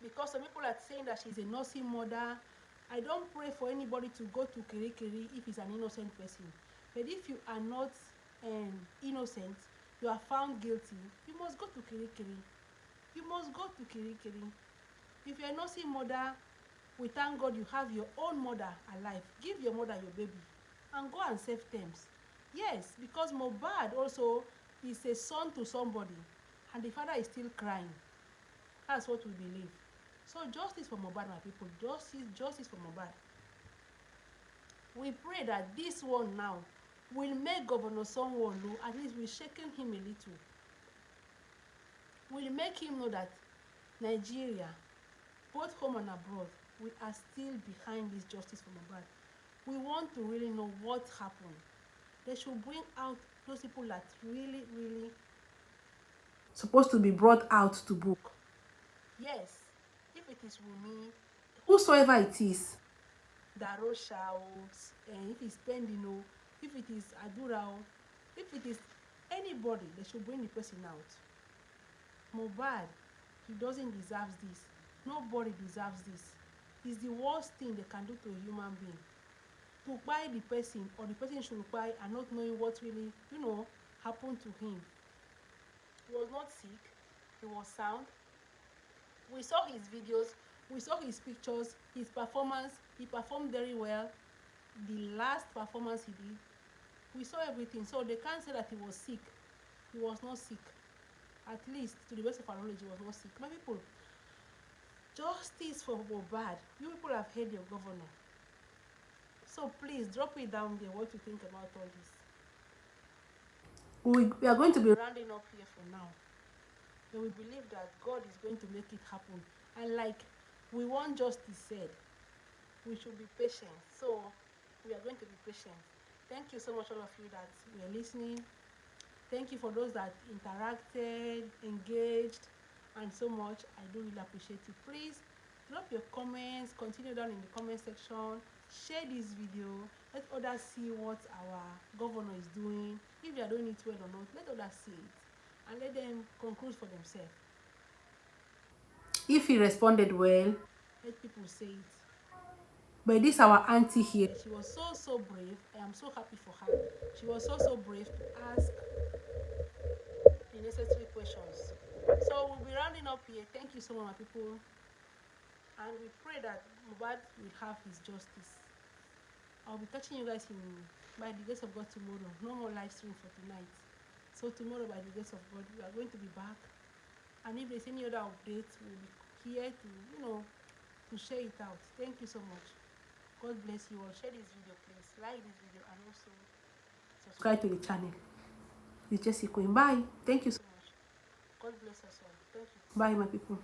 Because some people are saying that she's a nursing mother. I don't pray for anybody to go to Kirikiri if he's an innocent person. But if you are not innocent, you are found guilty, you must go to Kirikiri. You must go to Kirikiri. If you're a nursing mother, we thank God you have your own mother alive. Give your mother your baby and go and save terms. Yes, because mohbad also is a son to somebody, and the father is still crying. That's what we believe. So justice for mohbad, my people. Justice for mohbad. We pray that this one now will make Governor Sanwo at least we shaken him a little. Will make him know that Nigeria, both home and abroad, we are still behind this justice for mohbad. We want to really know what happened. They should bring out those people that really supposed to be brought out to book. Yes, if it is Wumi, whosoever it is, Darosha, if it's Pending, if it is Adura, if it is anybody, they should bring the person out. mohbad, he doesn't deserve this. Nobody deserves this. It's the worst thing they can do to a human being. To buy the person, or the person should buy and not knowing what really, happened to him. He was not sick. He was sound. We saw his videos. We saw his pictures, his performance. He performed very well. The last performance he did, we saw everything. So they can't say that he was sick. He was not sick. At least, to the best of our knowledge, he was not sick. My people, justice for mohbad. You people have heard your governor. So please, drop it down there what you think about all this. We are going to be rounding up here for now. And we believe that God is going to make it happen. And like we want justice said, we should be patient. So we are going to be patient. Thank you so much, all of you that were listening. Thank you for those that interacted, engaged, and so much. I do really appreciate it. Please drop your comments, continue down in the comment section, share this video, let others see what our governor is doing. If they are doing it well or not, let others see it and let them conclude for themselves. If he responded well, let people say it. But this our auntie here, she was so brave. I am so happy for her. She was so brave to ask the necessary questions. So we'll be rounding up here. Thank you so much, my people. And we pray that Mohbad will have his justice. I'll be catching you guys by the grace of God tomorrow. No more live stream for tonight. So tomorrow, by the grace of God, we are going to be back. And if there's any other updates, we'll be here to, to share it out. Thank you so much. God bless you all. Share this video, please. Like this video and also subscribe to the channel. It's Jesse Queen. Bye. Thank you so much. God bless us all. Thank you. Bye, my people.